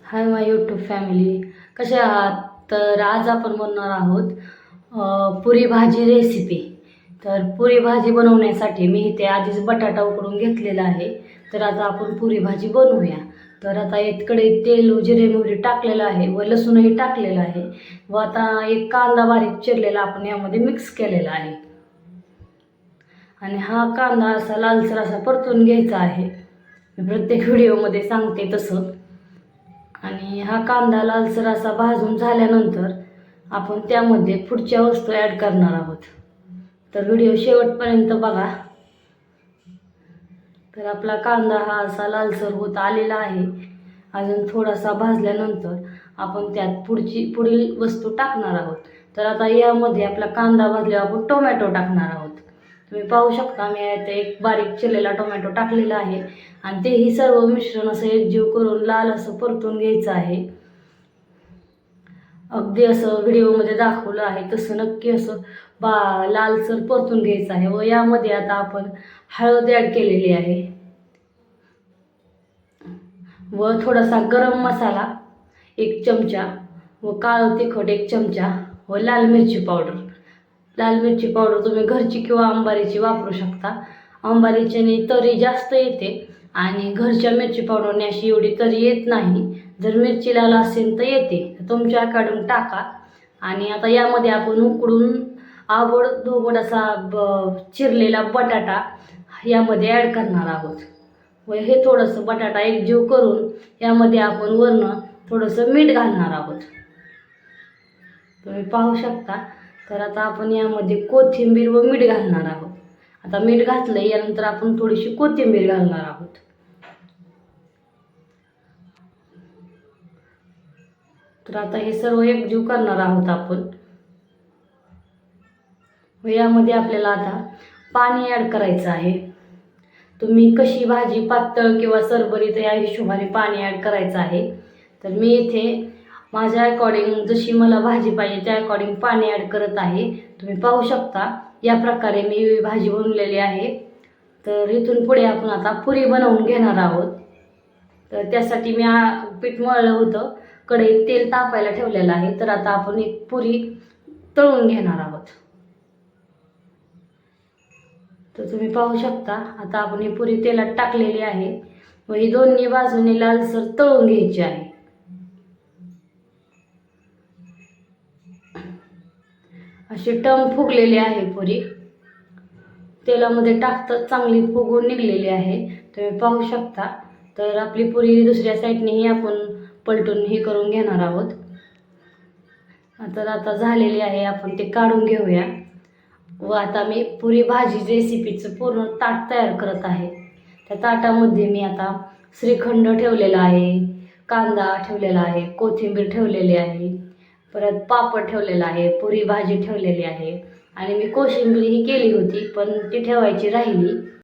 Hi my YouTube family, कसे आहात? तर आज आपण बनवणार आहोत पुरी भाजी रेसिपी. तर पुरी भाजी बनवण्यासाठी मी इथे आधीच बटाटा उकडून घेतलेला आहे. तर आता आपण पुरी भाजी बनवूया. तर आता इकडे तेल, जिरे, मोहरी टाकलेलं आहे व लसूणही टाकलेलं आहे व आता एक कांदा बारीक चिरलेला आपण यामध्ये मिक्स केलेला आहे. आणि हा कांदा असा लालसर असा परतून घ्यायचा आहे. मी प्रत्येक व्हिडिओमध्ये सांगते तसं. आणि हा कांदा लालसर असा भाजून झाल्यानंतर आपण त्यामध्ये पुढच्या वस्तू ॲड करणार आहोत. तर व्हिडिओ शेवटपर्यंत बघा. तर आपला कांदा हा असा लालसर होत आलेला आहे. अजून थोडासा भाजल्यानंतर आपण त्यात पुढील वस्तू टाकणार आहोत. तर आता यामध्ये आपला कांदा भाजल्यावर आपण टोमॅटो टाकणार आहोत. तुम्ही पाहू शकता, मी इथे एक बारीक चिरलेला टोमॅटो टाकलेला आहे आणि तेही सर्व मिश्रण असं एकजीव करून लाल असं परतून घ्यायचं आहे. अगदी असं व्हिडिओमध्ये दाखवलं आहे तसं नक्की असं लालसर परतून घ्यायचं आहे. व यामध्ये आता आपण हळद ॲड केलेली आहे व थोडासा गरम मसाला 1 चमचा व काळं तिखट 1 चमचा व लाल मिरची पावडर तुम्ही घरची किंवा अंबारीची वापरू शकता. अंबारीच्याने तरी जास्त येते आणि घरच्या मिरची पावडरने अशी एवढी तरी येत नाही. जर मिरची लाल असेल तर येते, तर तुमच्या अकॉर्डिंग टाका. आणि आता यामध्ये आपण उकडून आबडधोबड असा चिरलेला बटाटा यामध्ये ॲड करणार आहोत व हे थोडंसं बटाटा एकजीव करून यामध्ये आपण वरनं थोडंसं मीठ घालणार आहोत. तुम्ही पाहू शकता. तर आता आपण यामध्ये कोथिंबीर व मीठ घालणार आहोत. आता मीठ घातलं, यानंतर आपण थोडीशी कोथिंबीर घालणार आहोत. तर आता हे सर्व एकजीव करणार आहोत आपण. व यामध्ये आपल्याला आता पाणी ॲड करायचं आहे. तुम्ही कशी भाजी पातळ किंवा सरबरीत या हिशोबाने पाणी ॲड करायचं आहे. तर मी इथे माझ्या अकॉर्डिंग जशी मला भाजी पाहिजे त्या अकॉर्डिंग पाणी ॲड करत आहे. तुम्ही पाहू शकता, या प्रकारे मी भाजी बनवलेली आहे. तर इथून पुढे आपण आता पुरी बनवून घेणार आहोत. तर त्यासाठी मी पीठ मळलं होतं, कढईत तेल तापायला ठेवलेलं आहे. तर आता आपण एक पुरी तळून घेणार आहोत. तर तुम्ही पाहू शकता, आता आपण ही पुरी तेलात टाकलेली आहे व ही दोन्ही बाजूने लालसर तळून घ्यायची आहे. अशी टम फुगलेली आहे पुरी, तेलामध्ये टाकताच चांगली फुगून निघलेली आहे. तुम्ही पाहू शकता. तर आपली पुरी दुसऱ्या साईडनेही आपण पलटून हे करून घेणार आहोत. तर आता झालेली आहे, आपण ते काढून घेऊया. व आता मी पुरी भाजी रेसिपीचं पूर्ण ताट तयार करत आहे. त्या ताटामध्ये मी आता श्रीखंड ठेवलेला आहे, कांदा ठेवलेला आहे, कोथिंबीर ठेवलेली आहे, परत पापड ठेवलेला आहे, पुरी भाजी ठेवलेली आहे आणि मी कोशिंबीर ही केली होती पण ती ठेवायची राहिली.